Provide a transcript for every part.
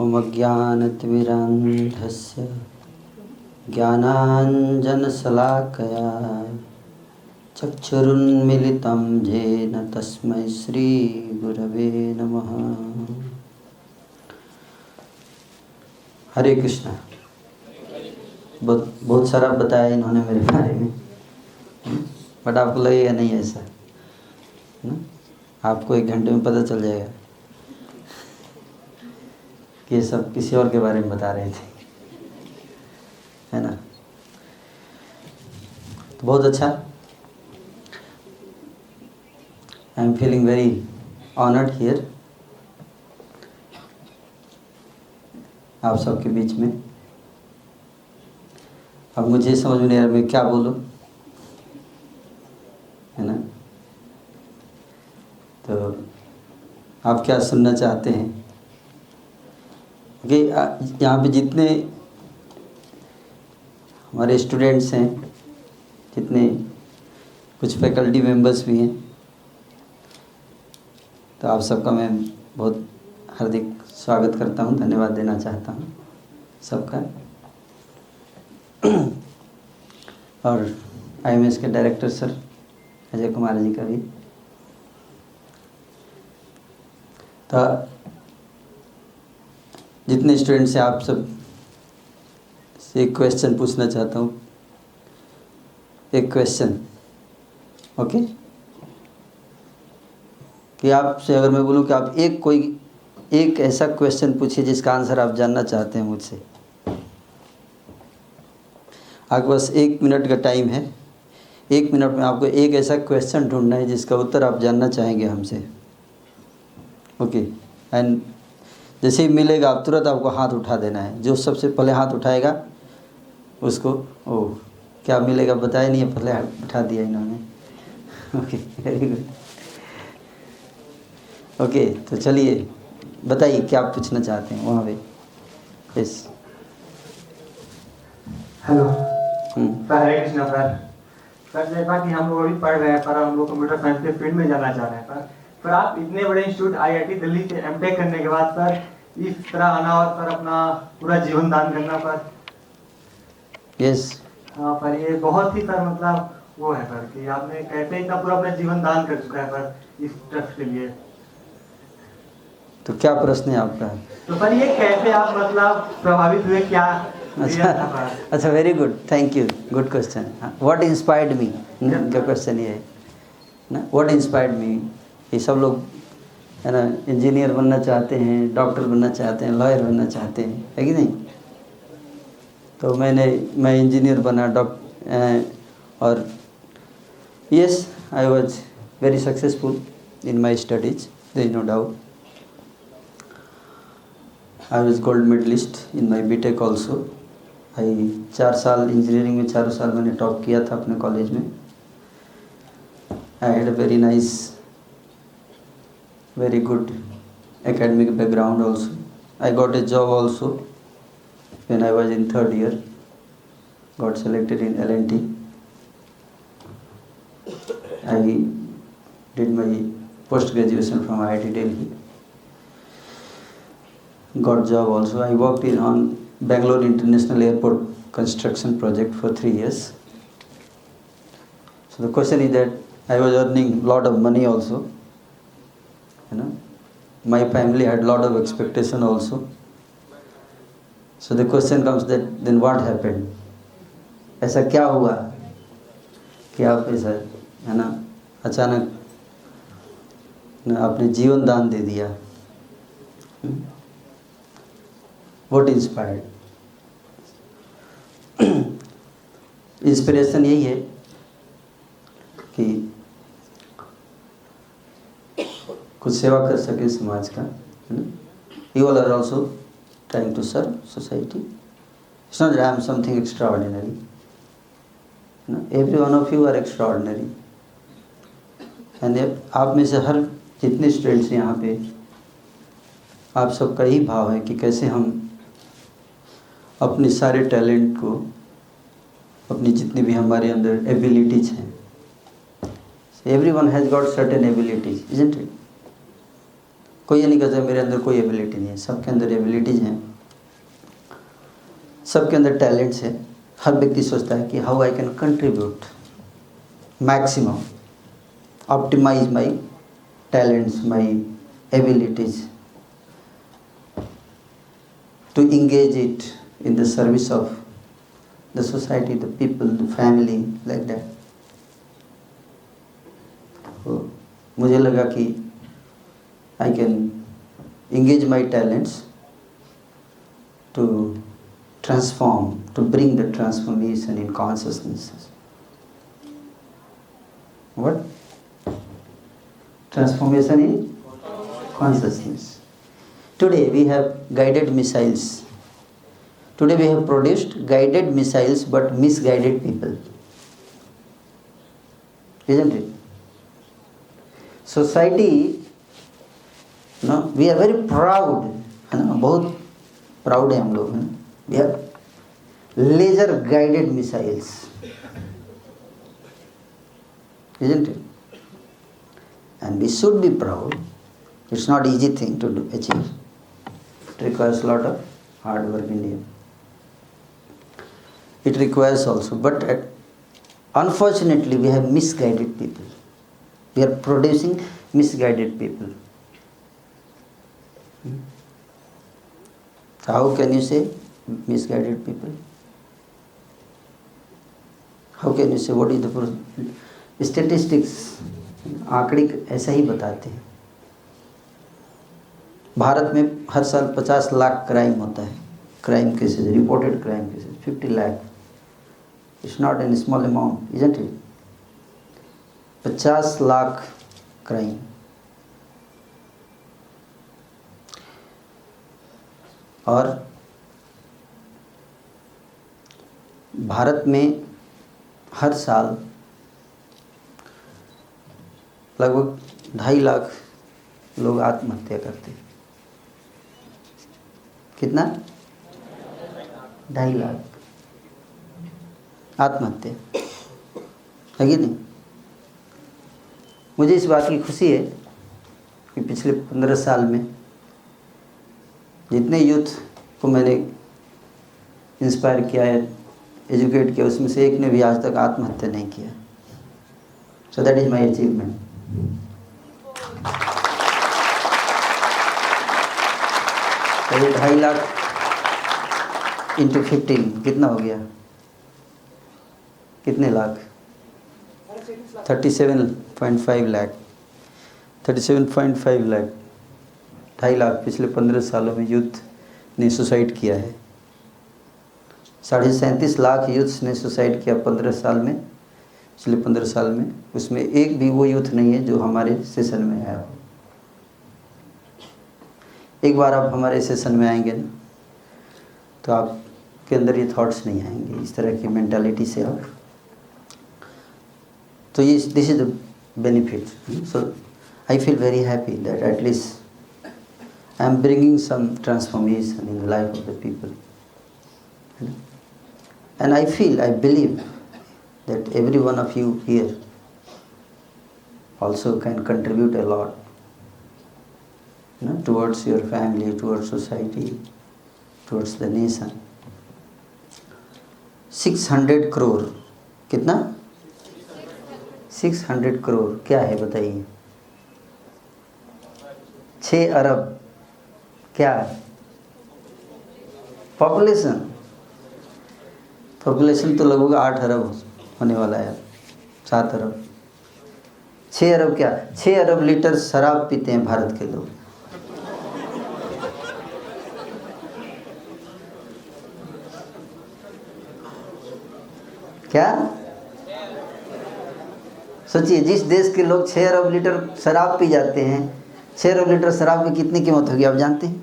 मम ज्ञानतिमिरान्धस्य ज्ञानाञ्जनशलाकया चक्षुरुन्मिलितं येन तस्मै श्रीगुरवे नमः। हरे कृष्णा। बहुत सारा बताया इन्होंने मेरे बारे में, बट आपको लगेगा नहीं ऐसा ना? आपको 1 घंटे में पता चल जाएगा कि ये सब किसी और के बारे में बता रहे थे, है ना? तो बहुत अच्छा। I am feeling very honoured here, आप सबके बीच में। अब मुझे समझ में नहीं आ रहा मैं क्या बोलूं, है ना? तो आप क्या सुनना चाहते हैं? कि यहाँ पे जितने हमारे स्टूडेंट्स हैं, जितने कुछ फैकल्टी मेंबर्स भी हैं, तो आप सबका मैं बहुत हार्दिक स्वागत करता हूँ, धन्यवाद देना चाहता हूँ सबका। और IMS के डायरेक्टर सर अजय कुमार जी का भी। तो जितने स्टूडेंट्स हैं आप सब से एक क्वेश्चन पूछना चाहता हूँ, एक क्वेश्चन, ओके? कि आपसे अगर मैं बोलूँ कि आप एक ऐसा क्वेश्चन पूछिए जिसका आंसर आप जानना चाहते हैं मुझसे। आपके पास 1 मिनट का टाइम है। 1 मिनट में आपको एक ऐसा क्वेश्चन ढूंढना है जिसका उत्तर आप जानना चाहेंगे हमसे, ओके? एंड जैसे ही मिलेगा आप तुरंत आपको हाथ उठा देना है। जो सबसे पहले हाथ उठाएगा उसको, ओह क्या मिलेगा बताया नहीं है, पहले हाथ उठा दिया इन्होंने। Okay, very good. ओके, तो चलिए बताइए क्या आप पूछना चाहते हैं वहाँ पे। यस, हेलो सर, हरे कृष्णा सर। जैसा कि हम लोग अभी पढ़ रहे हैं पर हम लोग कंप्यूटर साइंस के फील्ड में जाना चाह रहे हैं पर आप इतने बड़े इंस्टीट्यूट IIT दिल्ली से MTech करने के बाद सर इस तरह आना और सर अपना पूरा जीवन दान करना पर, यस, हाँ पर ये बहुत ही सर मतलब वो है सर कि आपने कैसे इतना पूरा अपना जीवन दान कर चुका है सर इस ट्रस्ट के लिए। तो क्या प्रश्न है आपका? तो सर ये कैसे आप मतलब प्रभावित हुए, क्या? अच्छा, very good, thank you, good question. What inspired me, जो क्वेश्चन ये है ना, व्हाट इंस्पायर्ड मी। ये सब लोग है ना इंजीनियर बनना चाहते हैं, डॉक्टर बनना चाहते हैं, लॉयर बनना चाहते हैं, है कि नहीं? तो मैं इंजीनियर बना, और yes I was very successful in my studies, there is no doubt. I was gold medalist in my BTech also. 4 साल इंजीनियरिंग में, 4 साल मैंने टॉप किया था अपने कॉलेज में। I had a very nice, very good academic background also. I got a job also when I was in 3rd year, got selected in L&T. I did my post graduation from IIT Delhi, got job also. I worked on Bangalore International Airport construction project for 3 years. So the question is that I was earning lot of money also, you know. My family had lot of expectation also. So the question comes that then what happened? ऐसा क्या हुआ कि आप ऐसा, है ना, अचानक ना अपने जीवन दान दे दिया? What inspired? इंस्पिरेशन यही है कि कुछ सेवा कर सके समाज का, है ना? You all are also trying to serve society. It's not that I am something extraordinary. No, every one of you are extraordinary. And आप में से हर जितने स्टूडेंट्स यहाँ पे, आप सबका यही भाव है कि कैसे हम अपने सारे टैलेंट को, अपनी जितनी भी हमारे अंदर एबिलिटीज हैं, everyone has got certain abilities, isn't it? कोई ये नहीं कहता मेरे अंदर कोई एबिलिटी नहीं है, सबके अंदर एबिलिटीज़ हैं, सबके अंदर टैलेंट्स है। हर व्यक्ति सोचता है कि how I can contribute maximum, optimise my talents, my abilities, to engage it in the service of the society, the people, the family, like that. तो मुझे लगा कि I can engage my talents to transform, to bring the transformation in consciousness. What? Transformation in consciousness. Today we have guided missiles. Today we have produced guided missiles but misguided people. Isn't it? Society, no, we are very proud, है ना, बहुत proud है हम लोग, है ना. We have laser guided missiles. Isn't it? And we should be proud. It's not easy thing to achieve. It requires a lot of hard work in here. It requires also, but unfortunately we have misguided people. We are producing misguided people. So how can you say misguided people? How can you say what is the statistics? आंकड़े ऐसा ही बताते हैं। भारत में हर साल 50 lakh crime होता है, crime cases, reported crime cases 50 lakh. It's not an small amount, isn't it? 50 lakh crime. और भारत में हर साल लगभग 2.5 लाख लोग आत्महत्या करते हैं। कितना? 2.5 लाख आत्महत्या, है कि नहीं? मुझे इस बात की खुशी है कि पिछले 15 साल में जितने यूथ को मैंने इंस्पायर किया है, एजुकेट किया, उसमें से एक ने भी आज तक आत्महत्या नहीं किया। So that is my achievement. तो 2.5 लाख इंटू 15 कितना हो गया? कितने लाख? 37.5 लाख। 37.5 लाख, 2.5 लाख पिछले 15 सालों में यूथ ने सुसाइड किया है। 37.5 लाख यूथ्स ने सुसाइड किया 15 साल में, पिछले 15 साल में। उसमें एक भी वो यूथ नहीं है जो हमारे सेशन में आया हो। एक बार आप हमारे सेशन में आएंगे ना, तो आपके अंदर ये थॉट्स नहीं आएंगे, इस तरह की मेंटालिटी से आप। तो ये this is the benefit. So I feel very happy that at least I am bringing some transformation in the life of the people. And I feel, I believe that every one of you here also can contribute a lot, you know, towards your family, towards society, towards the nation. 600 crore, कितना? 600 करोड़ क्या है बताइए? 6 अरब क्या है? Population तो लगभग 8 अरब होने वाला है, 7 अरब। 6 अरब क्या? 6 अरब लीटर शराब पीते हैं भारत के लोग। क्या सोचिए, जिस देश के लोग 6 अरब लीटर शराब पी जाते हैं, 6 अरब लीटर शराब की कितनी कीमत होगी आप जानते हैं?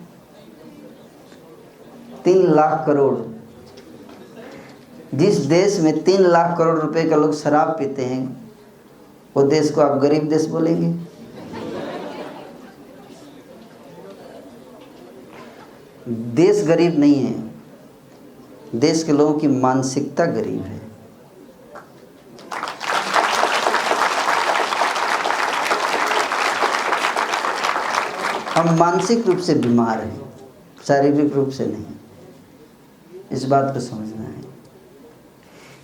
3 लाख करोड़। जिस देश में 3 लाख करोड़ रुपए का लोग शराब पीते हैं, वो देश को आप गरीब देश बोलेंगे? देश गरीब नहीं है, देश के लोगों की मानसिकता गरीब है। हम मानसिक रूप से बीमार हैं, शारीरिक रूप से नहीं। इस बात को समझना है।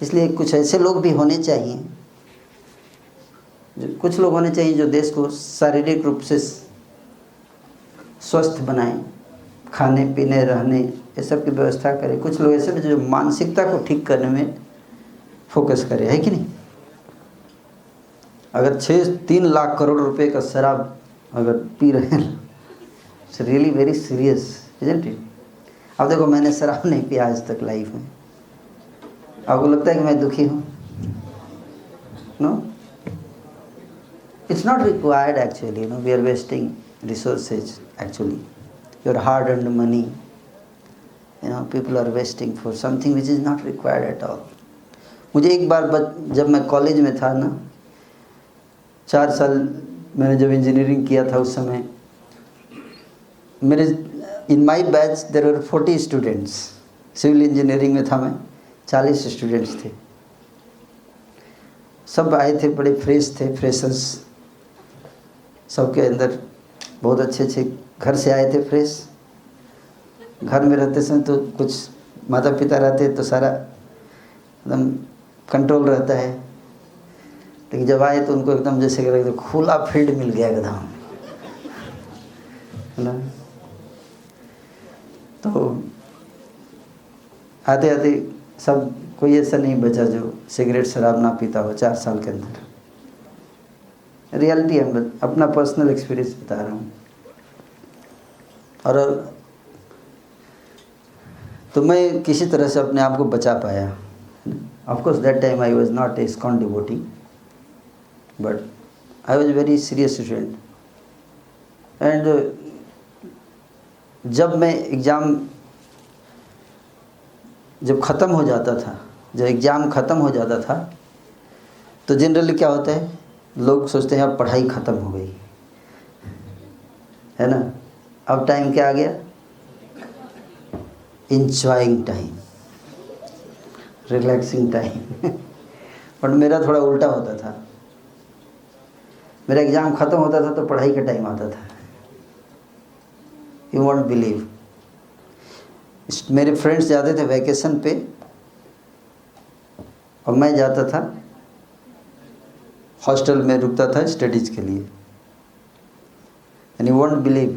इसलिए कुछ ऐसे लोग भी होने चाहिए, कुछ लोग होने चाहिए जो देश को शारीरिक रूप से स्वस्थ बनाएं, खाने पीने रहने ये सब की व्यवस्था करें। कुछ लोग ऐसे भी जो मानसिकता को ठीक करने में फोकस करें, है कि नहीं। अगर 3 लाख करोड़ रुपए का शराब अगर पी रहे हैं, it's really very serious, isn't it. अब देखो, मैंने शराब नहीं पिया आज तक लाइफ में, आपको लगता है कि मैं दुखी हूँ? No, it's not required actually, we are wasting resources actually, your hard earned money, people are wasting for something which is not required at all. मुझे एक बार जब मैं कॉलेज में था ना, 4 साल मैंने जब इंजीनियरिंग किया था, उस समय मेरे in my batch there were 40 students. Civil engineering में था मैं, 40 स्टूडेंट्स थे। सब आए थे, बड़े फ्रेश थे, फ्रेशर्स। सबके अंदर बहुत अच्छे अच्छे घर से आए थे, फ्रेश। घर में रहते समय तो कुछ माता पिता रहते तो सारा एकदम कंट्रोल रहता है, लेकिन जब आए तो उनको एकदम जैसे कि खुला फील्ड मिल गया एकदम, है ना। तो आते आते सब, कोई ऐसा नहीं बचा जो सिगरेट शराब ना पीता हो 4 साल के अंदर। रियलिटी है, अपना पर्सनल एक्सपीरियंस बता रहा हूँ। और तो मैं किसी तरह से अपने आप को बचा पाया। Of course that time I was not a ISKCON devotee, but I was very serious student. And जब मैं एग्ज़ाम जब ख़त्म हो जाता था, जब एग्ज़ाम ख़त्म हो जाता था, तो जनरली क्या होता है, लोग सोचते हैं अब पढ़ाई ख़त्म हो गई, है ना। अब टाइम क्या आ गया, enjoying time, relaxing time. But मेरा थोड़ा उल्टा होता था। मेरा एग्ज़ाम ख़त्म होता था तो पढ़ाई का टाइम आता था। यू वॉन्ट बिलीव, मेरे फ्रेंड्स जाते थे वैकेशन पे और मैं जाता था हॉस्टल में, रुकता था स्टडीज़ के लिए। एंड यू वॉन्ट बिलीव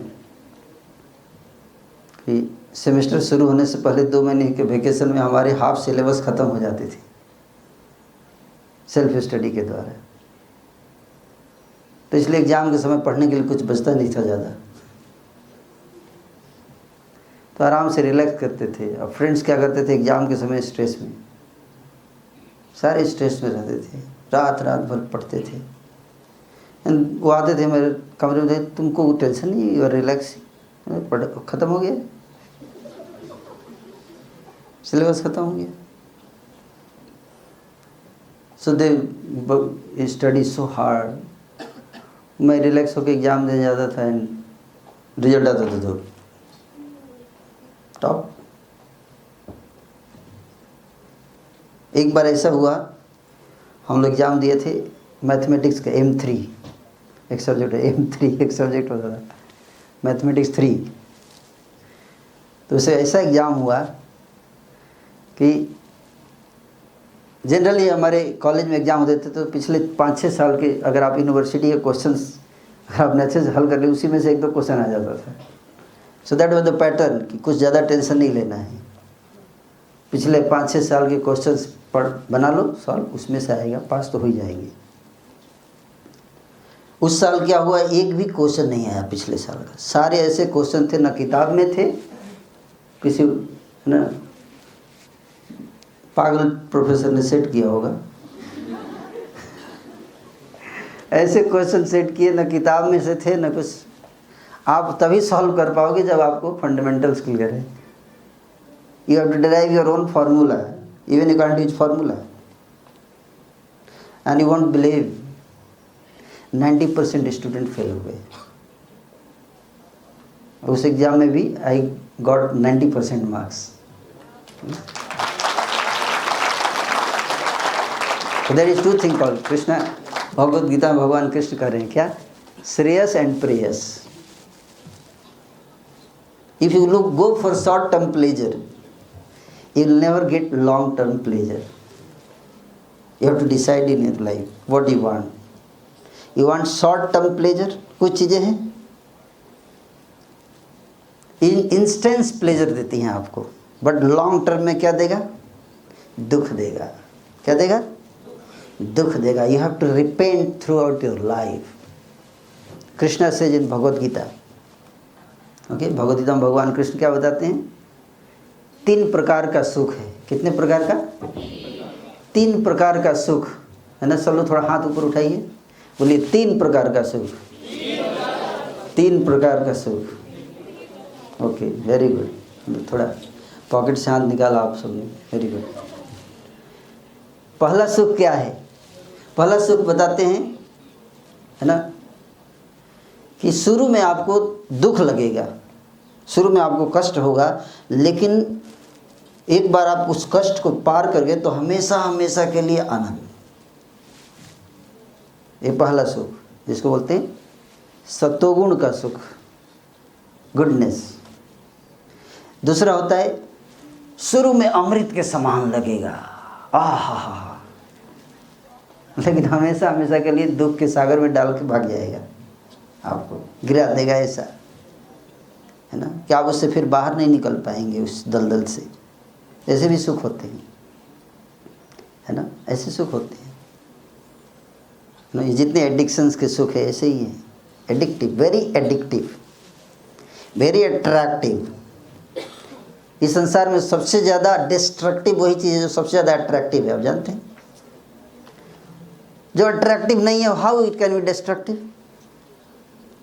कि सेमेस्टर शुरू होने से पहले 2 महीने के वैकेशन में हमारे हाफ सिलेबस ख़त्म हो जाती थी सेल्फ स्टडी के द्वारा। तो इसलिए एग्ज़ाम के समय पढ़ने के लिए कुछ बचता नहीं था ज़्यादा, तो आराम से रिलैक्स करते थे। और फ्रेंड्स क्या करते थे, एग्ज़ाम के समय स्ट्रेस में, सारे स्ट्रेस में रहते थे, रात भर पढ़ते थे। एंड वो आते थे मेरे कमरे में, तुमको टेंशन नहीं, यू आर रिलैक्स, पढ़ ख़त्म हो गया, सिलेबस ख़त्म हो गया। सो दे स्टडी सो हार्ड। मैं रिलैक्स होकर एग्ज़ाम देने जाता था एंड रिजल्ट आता था तो टॉप। एक बार ऐसा हुआ, हम लोग एग्ज़ाम दिए थे मैथमेटिक्स का M3, एक सब्जेक्ट है M3, एक सब्जेक्ट होता था मैथमेटिक्स 3। तो उसे ऐसा एग्ज़ाम हुआ कि जनरली हमारे कॉलेज में एग्ज़ाम होते थे तो पिछले 5-6 साल के अगर आप यूनिवर्सिटी के क्वेश्चंस अगर आपने अच्छे से हल कर लिए, उसी में से 1-2 क्वेश्चन आ जाता था। So that was the pattern कि कुछ ज़्यादा टेंशन नहीं लेना है, पिछले 5-6 साल के क्वेश्चंस बना लो सॉल्व, उसमें से आएगा, पास तो हो ही जाएंगे। उस साल क्या हुआ, एक भी क्वेश्चन नहीं आया पिछले साल का। सारे ऐसे क्वेश्चन थे, ना किताब में थे, किसी ना पागल प्रोफेसर ने सेट किया होगा, ऐसे क्वेश्चन सेट किए, ना किताब में से थे ना कुछ। आप तभी सॉल्व कर पाओगे जब आपको फंडामेंटल्स क्लियर है। You have to derive your own formula, even you can't use formula. And you won't believe 90% student fail हो गए। उस एग्जाम में भी I got 90% marks. There is 2 thing called, Krishna Bhagavad Gita में भगवान कृष्ण कह रहे हैं क्या, Shreyas and Preyas. If you go for short term pleasure, you will never get long term pleasure. You have to decide in your life what you want. You want short term pleasure, कुछ चीज़ें हैं instance pleasure देती हैं आपको, but long term में क्या देगा? दुख देगा। क्या देगा? दुख देगा। You have to repent throughout your life. Krishna says in Bhagavad Gita, okay, Bhagavad Gita में भगवान कृष्ण क्या बताते हैं? 3 प्रकार का सुख है। कितने प्रकार का? 3 प्रकार का सुख है ना। सब लोग थोड़ा हाथ ऊपर उठाइए, बोलिए 3 प्रकार का सुख। 3 प्रकार का सुख। Okay, very good. थोड़ा पॉकेट से हाथ निकाला आप सबने, वेरी गुड। पहला सुख क्या है? पहला सुख बताते हैं, है ना, कि शुरू में आपको दुख लगेगा, शुरू में आपको कष्ट होगा, लेकिन एक बार आप उस कष्ट को पार कर गए तो हमेशा हमेशा के लिए आनंद। ये पहला सुख, जिसको बोलते हैं सत्वगुण का सुख, गुडनेस। दूसरा होता है शुरू में अमृत के समान लगेगा, आहा, लेकिन हमेशा हमेशा के लिए दुख के सागर में डाल के भाग जाएगा, आपको गिरा देगा, ऐसा है ना कि आप उससे फिर बाहर नहीं निकल पाएंगे उस दलदल से। ऐसे भी सुख होते हैं, है ना, ऐसे सुख होते हैं ना। ये जितने एडिक्शंस के सुख है ऐसे ही हैं, एडिक्टिव, वेरी अट्रैक्टिव। इस संसार में सबसे ज़्यादा डिस्ट्रक्टिव वही चीज़ है जो सबसे ज़्यादा अट्रैक्टिव है, आप जानते हैं। जो अट्रैक्टिव नहीं है, how it can be destructive?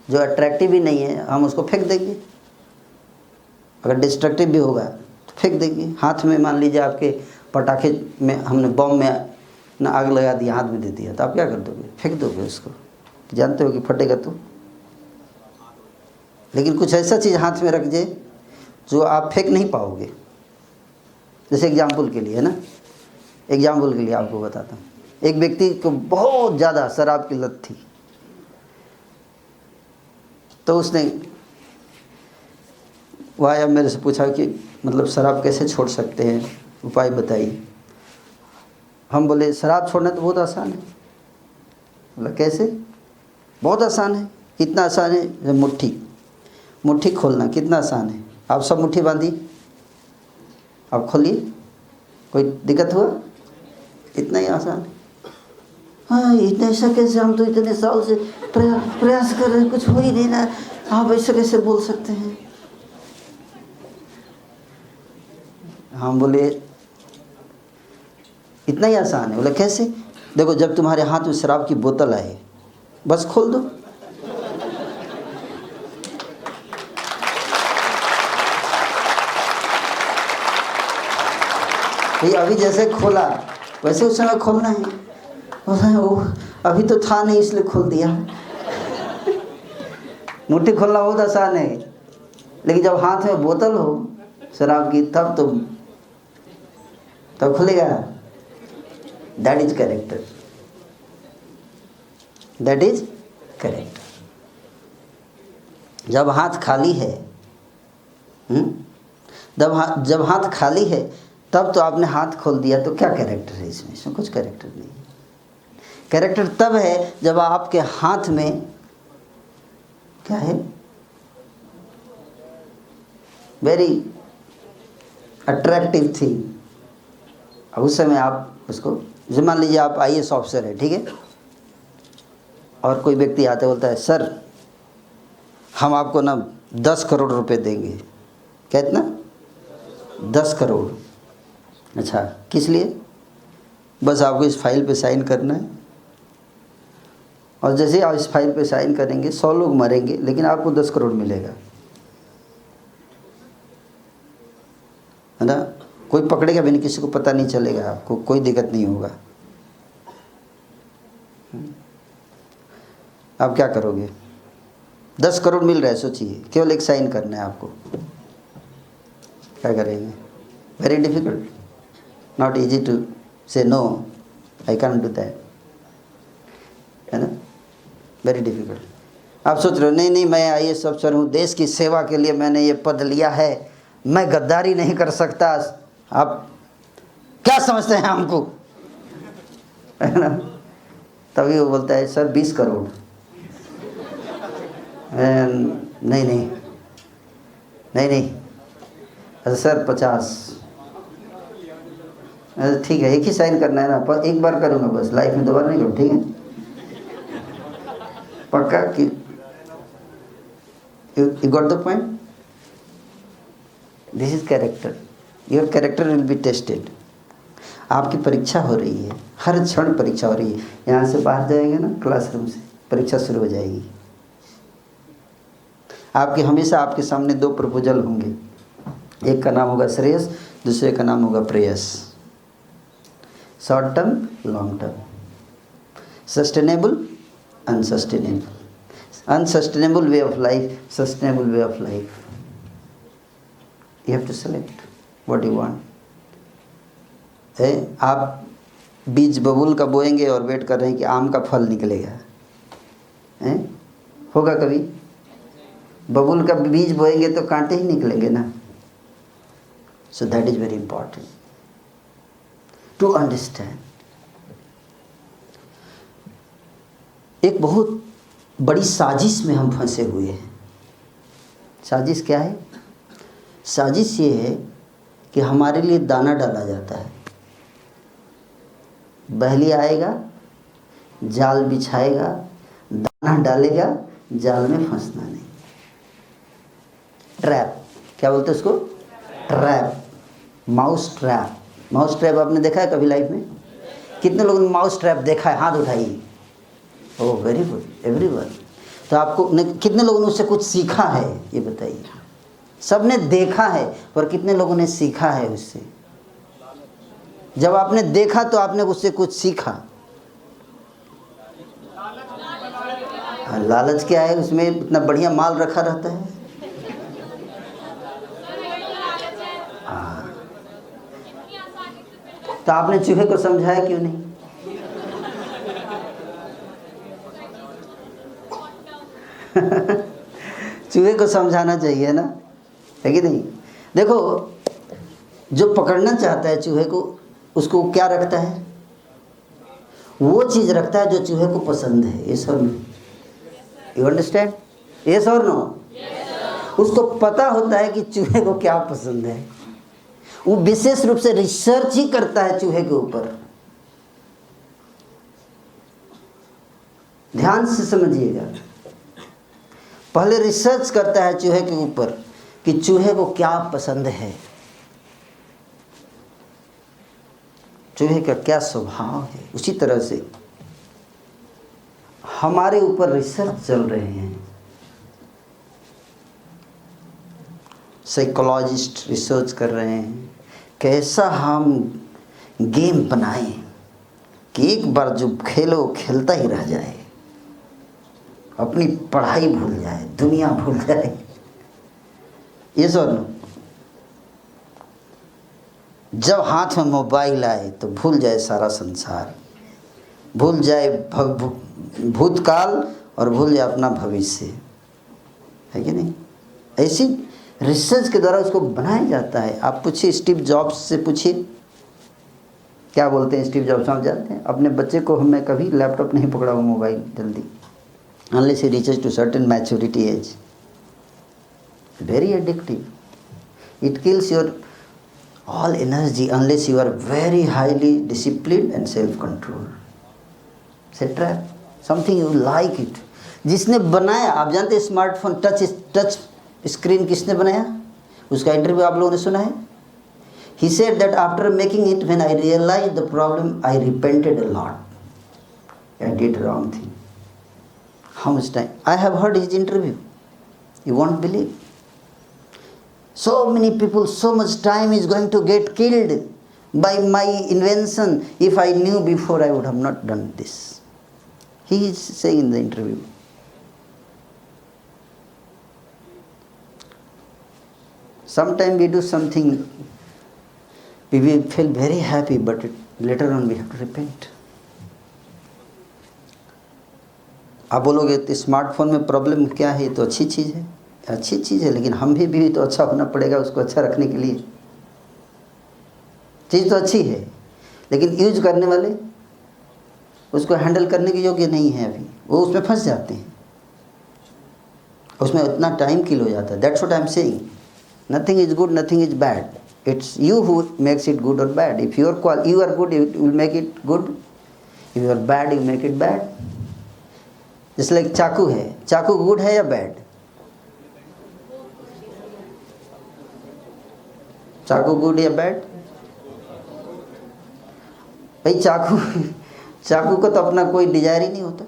जो अट्रैक्टिव ही नहीं है हम उसको फेंक देंगे। अगर डिस्ट्रक्टिव भी होगा तो फेंक देंगे। हाथ में मान लीजिए आपके पटाखे में हमने बम में ना आग लगा दिया, हाथ में दे दिया, तो आप क्या कर दोगे? फेंक दोगे उसको, जानते हो कि फटेगा तो। लेकिन कुछ ऐसा चीज़ हाथ में रख जाए जो आप फेंक नहीं पाओगे। जैसे एग्जाम्पल के लिए, है ना, एग्जाम्पल के लिए आपको बताता हूँ। एक व्यक्ति को बहुत ज़्यादा शराब की लत थी, तो उसने वह आया मेरे से पूछा कि मतलब शराब कैसे छोड़ सकते हैं, उपाय बताइए। हम बोले शराब छोड़ना तो बहुत आसान है। बोला कैसे? बहुत आसान है। कितना आसान है? जब मुट्ठी खोलना कितना आसान है। आप सब मुट्ठी बांधी, आप खोलिए, कोई दिक्कत हुआ? इतना ही आसान है। हाँ, इतना ऐसा कैसे? हम तो इतने साल से प्रयास कर रहे हैं, कुछ हो ही नहीं रहा, आप ऐसा कैसे बोल सकते हैं? हम बोले इतना ही आसान है। बोले कैसे? देखो, जब तुम्हारे हाथ में शराब की बोतल आए, बस खोल दो। ये अभी जैसे खोला वैसे उस समय खोलना है। वो अभी तो था नहीं इसलिए खोल दिया। मुट्ठी खोलना बहुत आसान है, लेकिन जब हाथ में बोतल हो शराब की तब खुलेगा। That is character, that is character. जब हाथ खाली है, जब हाथ खाली है तब तो आपने हाथ खोल दिया, तो क्या कैरेक्टर है इसमें? इसमें कुछ कैरेक्टर नहीं है। कैरेक्टर तब है जब आपके हाथ में क्या है? वेरी अट्रैक्टिव थी। अब उस समय आप उसको, जैसे मान लीजिए आप IAS ऑफिसर है, ठीक है, और कोई व्यक्ति आते बोलता है सर हम आपको ना 10 करोड़ रुपए देंगे। क्या? इतना? 10 करोड़। अच्छा, किस लिए? बस आपको इस फाइल पे साइन करना है, और जैसे ही आप इस फाइल पे साइन करेंगे 100 लोग मरेंगे, लेकिन आपको 10 करोड़ मिलेगा, है ना। कोई पकड़ेगा भी नहीं, किसी को पता नहीं चलेगा, आपको कोई दिक्कत नहीं होगा। आप क्या करोगे? 10 करोड़ मिल रहा है, सोचिए, केवल एक साइन करना है आपको। क्या करेंगे? Very difficult, not easy to say no, I can do that, है ना, वेरी डिफिकल्ट। आप सोच रहे हो नहीं नहीं मैं IAS अफसर हूँ, देश की सेवा के लिए मैंने ये पद लिया है, मैं गद्दारी नहीं कर सकता। आप क्या समझते हैं हमको, है ना? तभी वो बोलता है सर 20 करोड़। नहीं नहीं नहीं नहीं, अच्छा सर 50। अच्छा ठीक है, एक ही साइन करना है ना, पर एक बार करूँगा बस, लाइफ में दोबारा नहीं करूँ, ठीक है? पक्का कि you got the point? This is character. Your character will be tested. आपकी परीक्षा हो रही है, हर क्षण परीक्षा हो रही है। यहाँ से बाहर जाएंगे ना क्लासरूम से, परीक्षा शुरू हो जाएगी। आपके हमेशा आपके सामने 2 प्रपोजल होंगे, एक का नाम होगा श्रेयस, दूसरे का नाम होगा Preyas. Short term, long term, sustainable, unsustainable, unsustainable way of life, sustainable way of life. You have to select what you want. आप बीज बबूल का बोएंगे और वेट कर रहे हैं कि आम का फल निकलेगा, होगा कभी? बबूल का बीज बोएंगे तो कांटे ही निकलेंगे ना। So that is very important to understand. एक बहुत बड़ी साजिश में हम फंसे हुए हैं। साजिश क्या है? साजिश ये है कि हमारे लिए दाना डाला जाता है, बहली आएगा, जाल बिछाएगा, दाना डालेगा, जाल में फंसना नहीं। ट्रैप, क्या बोलते हैं उसको? Trap, mouse trap. Mouse trap आपने देखा है कभी लाइफ में? कितने लोगों ने माउस ट्रैप देखा है? हाथ उठाइए। Oh very good, everyone. तो आपको कितने लोगों ने उससे कुछ सीखा है, ये बताइए। सबने देखा है, पर कितने लोगों ने सीखा है उससे? जब आपने देखा तो आपने उससे कुछ सीखा। लालच क्या है? उसमें इतना बढ़िया माल रखा रहता है। तो आपने चूहे को समझाया क्यों नहीं? चूहे को समझाना चाहिए ना, है कि नहीं? देखो, जो पकड़ना चाहता है चूहे को, उसको क्या रखता है? वो चीज़ रखता है जो चूहे को पसंद है। यस और नो? You understand? यस और नो? उसको पता होता है कि चूहे को क्या पसंद है। वो विशेष रूप से रिसर्च ही करता है चूहे के ऊपर। ध्यान से समझिएगा, पहले रिसर्च करता है चूहे के ऊपर कि चूहे को क्या पसंद है, चूहे का क्या स्वभाव है। उसी तरह से हमारे ऊपर रिसर्च चल रहे हैं। साइकोलॉजिस्ट रिसर्च कर रहे हैं कैसा हम गेम बनाएं कि एक बार जो खेलो खेलता ही रह जाए, अपनी पढ़ाई भूल जाए, दुनिया भूल जाए। ये सुनो, जब हाथ में मोबाइल आए तो भूल जाए सारा संसार, भूल जाए भूतकाल और भूल जाए अपना भविष्य, है कि नहीं? ऐसी रिसर्च के द्वारा उसको बनाया जाता है। आप पूछिए स्टीव जॉब्स से, पूछिए क्या बोलते हैं स्टीव जॉब्स। आप जानते हैं अपने बच्चे को, मैं कभी लैपटॉप नहीं पकड़ा हुआ मोबाइल जल्दी, unless he reaches to certain maturity age. Very addictive. It kills your all energy unless you are very highly disciplined and self-controlled. It's a trap. Something you like it. जिसने बनाया, आप जानते हैं smartphone touch screen किसने बनाया? उसका interview आप लोगों ने सुना है? He said that after making it, when I realized the problem, I repented a lot. I did wrong thing. How much time? I have heard his interview. You won't believe. So many people, so much time is going to get killed by my invention. If I knew before, I would have not done this. He is saying in the interview. Sometimes we do something, we will feel very happy, but later on we have to repent. आप बोलोगे तो smartphone में problem क्या है, ये तो अच्छी चीज़ है, अच्छी चीज़ है, लेकिन हम भी तो अच्छा होना पड़ेगा उसको अच्छा रखने के लिए। चीज़ तो अच्छी है, लेकिन यूज करने वाले उसको हैंडल करने के योग्य नहीं है अभी, वो उसमें फंस जाते हैं, उसमें उतना टाइम किल हो जाता है। That's what I am saying, nothing is good, nothing is bad, it's you who makes it good और bad. If you are good, you will make it good, if you are bad, you make it bad. जैसे like चाकू है, चाकू good है या bad? चाकू good या bad? भाई चाकू को तो अपना कोई डिजायर ही नहीं होता,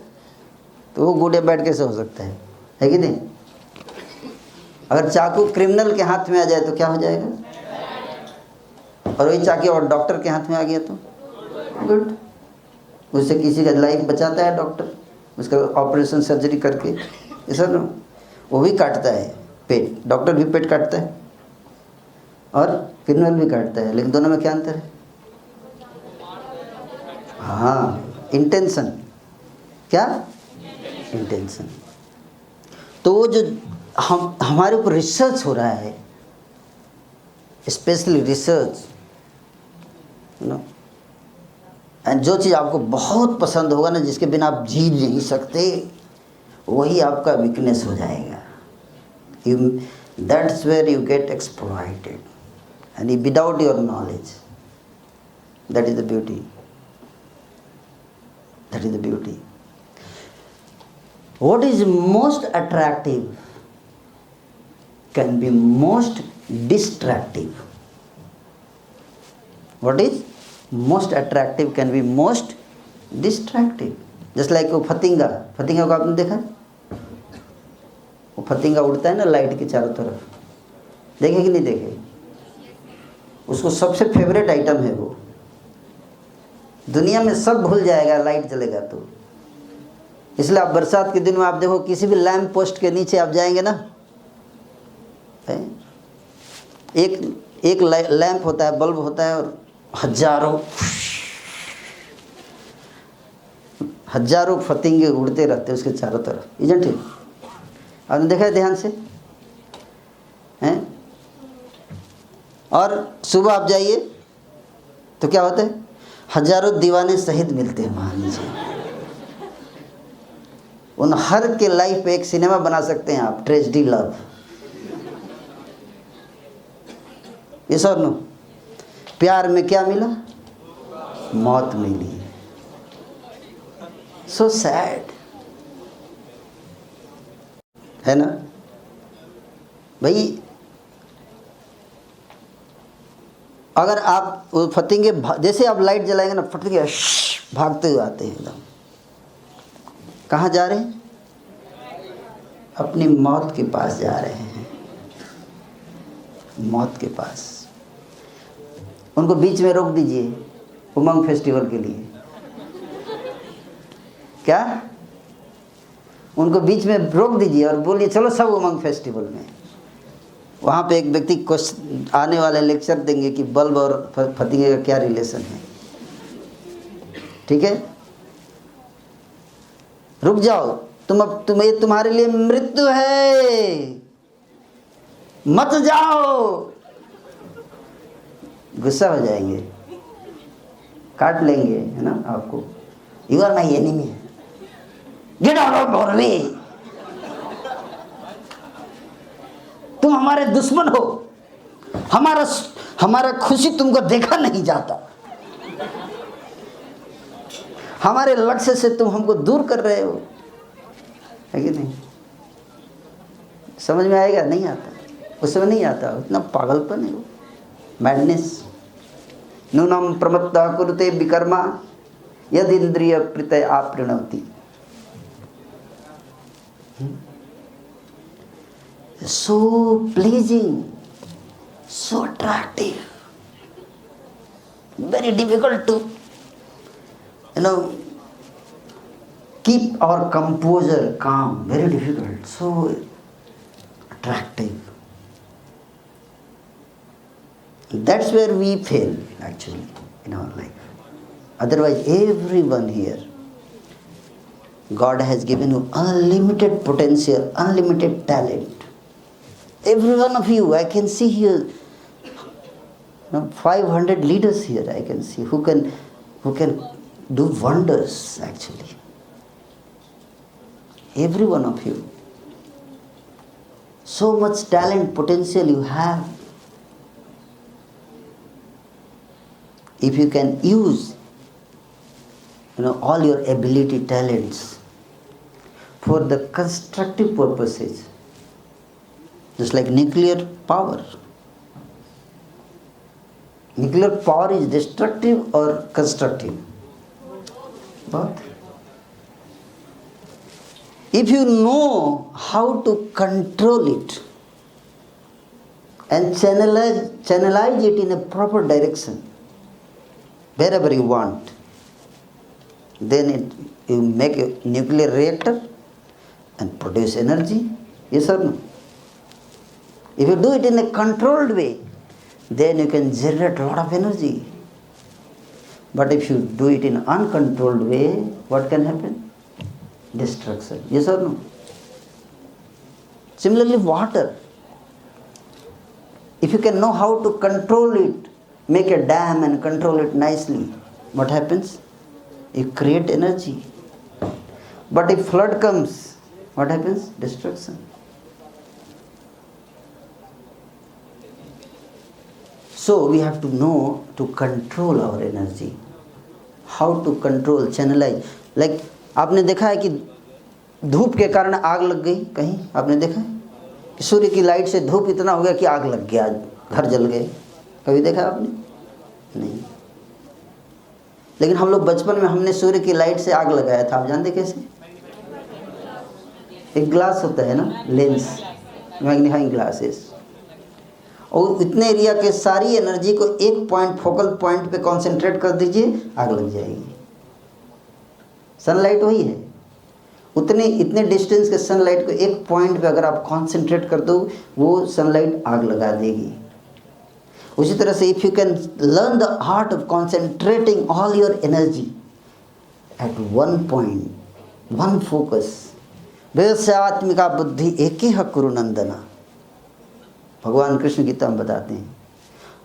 तो वो गुड या बैड कैसे हो सकता है कि नहीं? अगर चाकू क्रिमिनल के हाथ में आ जाए तो क्या हो जाएगा? और वही चाकू और डॉक्टर के हाथ में आ गया तो गुड, उससे किसी का लाइफ बचाता है डॉक्टर, उसका ऑपरेशन सर्जरी करके। ये सर वो भी काटता है पेट, डॉक्टर भी पेट काटता है और क्रिमिनल भी काटता है, लेकिन दोनों में क्या अंतर है? हाँ, इंटेंशन। क्या इंटेंशन? तो वो जो हमारे ऊपर रिसर्च हो रहा है, स्पेशली रिसर्च, नो, एंड जो चीज़ आपको बहुत पसंद होगा ना, जिसके बिना आप जी नहीं सकते, वही आपका वीकनेस हो जाएगा। That's where you get exploited and without your knowledge. That is the beauty, that is the beauty. What is most attractive can be most distractive. What is most attractive can be most distractive. Just like वो फतिंगा को आपने देखा? वो फतिंगा उड़ता है ना लाइट के चारों तरफ, देखे कि नहीं देखे? उसको सबसे फेवरेट आइटम है वो, दुनिया में सब भूल जाएगा लाइट जलेगा तो। इसलिए आप बरसात के दिन में आप देखो, किसी भी लैंप पोस्ट के नीचे आप जाएंगे ना, एक लैंप होता है, बल्ब होता है, और हजारों फतिंगे उड़ते रहते हैं उसके चारों तरफ। Isn't it? आपने देखा है ध्यान से? हैं? और सुबह आप जाइए तो क्या होता है? हजारों दीवाने शहीद मिलते हैं वहाँ नीचे। उन हर के लाइफ पे एक सिनेमा बना सकते हैं आप, ट्रेजेडी लव। ये सर नो, प्यार में क्या मिला? मौत मिली। सो सैड है ना भाई? अगर आप वो फतिंगे, जैसे आप लाइट जलाएंगे ना, फतिंगे भागते हुए आते हैं एकदम। कहाँ जा रहे हैं? अपनी मौत के पास जा रहे हैं, मौत के पास। उनको बीच में रोक दीजिए उमंग फेस्टिवल के लिए। क्या? उनको बीच में रोक दीजिए और बोलिए चलो सब उमंग फेस्टिवल में। वहाँ पे एक व्यक्ति को आने वाले लेक्चर देंगे कि बल्ब और फतिंगे का क्या रिलेशन है। ठीक है, रुक जाओ, ये तुम्हारे लिए मृत्यु है, मत जाओ। गुस्सा हो जाएंगे, काट लेंगे, है ना आपको। You are my enemy, get out of way, तुम हमारे दुश्मन हो, हमारा खुशी तुमको देखा नहीं जाता, हमारे लक्ष्य से तुम हमको दूर कर रहे हो, है कि नहीं? समझ में आएगा? नहीं आता, उस समय नहीं आता। इतना पागलपन है वो, मैडनेस। नूनम प्रमत्ता कुरुते विकर्मा यद इंद्रिय प्रत्यय आपृणवती। So pleasing, so attractive, very difficult to keep our composure calm, very difficult, so attractive. That's where we fail actually in our life. Otherwise everyone here God has given you unlimited potential, unlimited talent. Every one of you, I can see here, 500 leaders here I can see who can do wonders actually. Every one of you. So much talent, potential you have. If you can use all your ability, talents for the constructive purposes, just like nuclear power. Nuclear power is destructive or constructive? Both. If you know how to control it and channelize it in a proper direction, wherever you want, then you make a nuclear reactor and produce energy. Yes or no? If you do it in a controlled way, then you can generate a lot of energy. But if you do it in an uncontrolled way, what can happen? Destruction. Yes or no? Similarly, water. If you can know how to control it, make a dam and control it nicely, what happens? You create energy. But if flood comes, what happens? Destruction. So we have to know to control our energy. How to control, channelize. Like आपने देखा है कि धूप के कारण आग लग गई कहीं? आपने देखा है कि सूर्य की लाइट से धूप इतना हो गया कि आग लग गया, घर जल गए? कभी देखा आपने? नहीं। लेकिन हम लोग बचपन में हमने सूर्य की लाइट से आग लगाया था। आप जानते कैसे? एक ग्लास होता है ना, लेंस, मैग्नीफाइंग ग्लासेस, और इतने एरिया के सारी एनर्जी को एक पॉइंट, फोकल पॉइंट पे कंसंट्रेट कर दीजिए, आग लग जाएगी। सनलाइट वही है, इतने डिस्टेंस के सनलाइट को एक पॉइंट पे अगर आप कंसंट्रेट कर दो, वो सनलाइट आग लगा देगी। उसी तरह से if you can learn the art of concentrating all your energy at one point, one focus, वैसे आत्मिका बुद्धि एक ही कुरु नंदना, भगवान कृष्ण गीता में बताते हैं,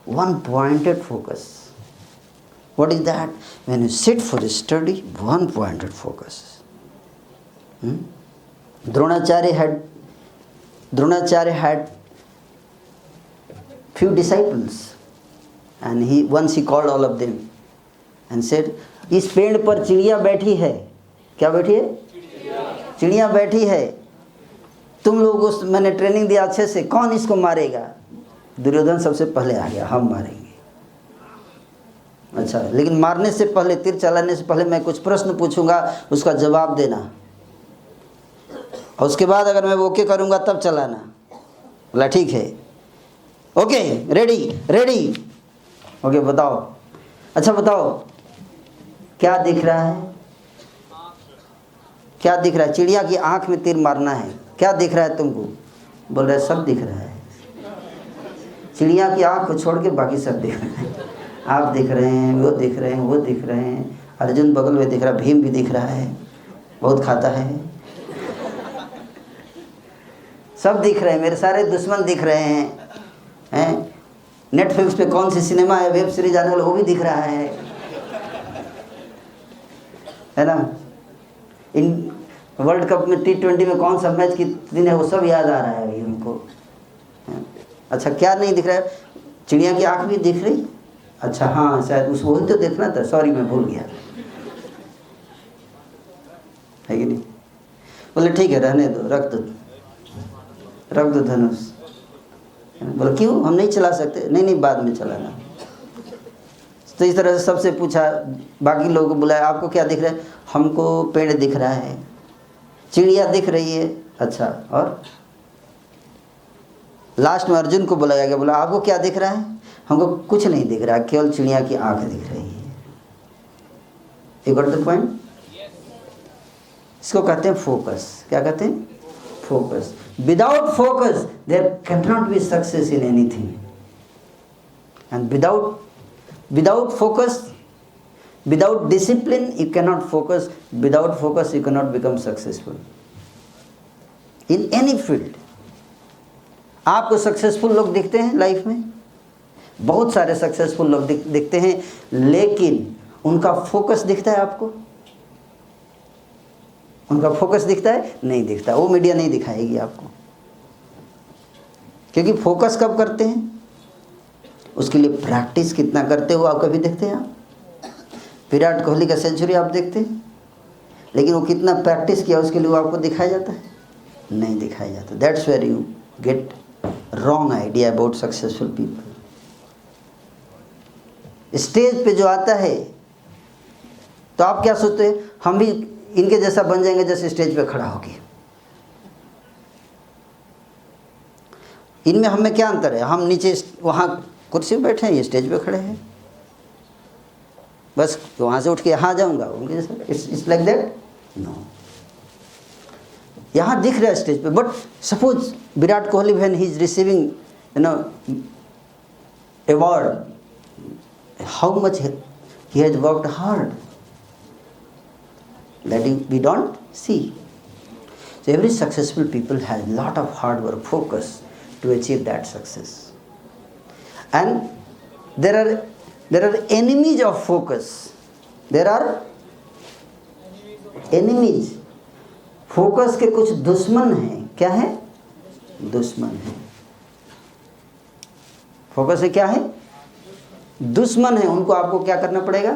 one pointed focus. What is that? When you sit for a study, one pointed focus. Dronacharya had few disciples, and once he called all of them and said, इस पेड़ पर चिड़िया बैठी है. क्या बैठी है? चिड़िया बैठी है. तुम लोगों को मैंने ट्रेनिंग दिया अच्छे से, कौन इसको मारेगा? दुर्योधन सबसे पहले आ गया, हम मारेंगे. अच्छा, लेकिन मारने से पहले, तीर चलाने से पहले मैं कुछ प्रश्न पूछूंगा, उसका जवाब देना, और उसके बाद अगर मैं ओके करूंगा तब चलाना. बोला ठीक है, ओके, रेडी. ओके, बताओ. अच्छा बताओ, क्या दिख रहा है? क्या दिख रहा है? चिड़िया की आंख में तीर मारना है. क्या दिख रहा है तुमको? बोल रहे सब दिख रहा है. चिड़िया की आंख को छोड़ के बाकी सब दिख रहा है. आप दिख रहे हैं, वो दिख रहे हैं, वो दिख रहे हैं, अर्जुन बगल में दिख रहा है, भीम भी दिख रहा है, बहुत खाता है, सब दिख रहे हैं, मेरे सारे दुश्मन दिख रहे हैं. नेटफ्लिक्स पे कौन सी सिनेमा है, वेब सीरीज आने वाला, वो भी दिख रहा है ना. इन वर्ल्ड कप में T20 में कौन सा मैच किस दिन है, वो सब याद आ रहा है अभी हमको. अच्छा, क्या नहीं दिख रहा है? चिड़िया की आंख भी दिख रही. अच्छा हाँ, शायद उस वही तो देखना था, सॉरी मैं भूल गया, है कि नहीं? बोले ठीक है, रहने दो, रख दो धनुष. बोले क्यों, हम नहीं चला सकते? नहीं, बाद में चलाना. तो इस तरह से सबसे पूछा, बाकी लोगों को बुलाया, आपको क्या दिख रहा है? हमको पेड़ दिख रहा है, चिड़िया दिख रही है. अच्छा, और लास्ट में अर्जुन को बुलाया गया, बोला आपको क्या दिख रहा है? हमको कुछ नहीं दिख रहा, केवल चिड़िया की आंख दिख रही है. You got the point? इसको कहते हैं फोकस. क्या कहते हैं? Focus. Without focus there can not be success in anything, and without focus without discipline you cannot focus, without focus you cannot become successful in any field. आपको successful लोग दिखते हैं लाइफ में, बहुत सारे सक्सेसफुल लोग दिखते हैं, लेकिन उनका फोकस दिखता है आपको? उनका फोकस दिखता है? नहीं दिखता। वो मीडिया नहीं दिखाएगी आपको, क्योंकि फोकस कब करते हैं, उसके लिए प्रैक्टिस कितना करते हो आप कभी देखते हैं? आप विराट कोहली का सेंचुरी आप देखते हैं, लेकिन वो कितना प्रैक्टिस किया उसके लिए वो आपको दिखाया जाता है? नहीं दिखाया जाता। That's where you get wrong idea about successful people. Stage पे जो आता है तो आप क्या सोचते हैं, हम भी इनके जैसा बन जाएंगे जैसे स्टेज पे खड़ा होके। इनमें हमें क्या अंतर है? हम नीचे वहाँ कुर्सी पे बैठे हैं, ये स्टेज पे खड़े हैं, बस वहाँ से उठ के यहाँ जाऊँगा उनके जैसा। It's like that? नो। यहाँ दिख रहा है स्टेज पे, but suppose Virat Kohli when he is receiving award, how much he has worked hard, that we don't see. So every successful people has lot of hard work, focus to achieve that success. And there are enemies of focus. There are enemies. Focus के कुछ दुश्मन हैं। क्या है? दुश्मन है। Focus से क्या है? दुश्मन है। उनको आपको क्या करना पड़ेगा?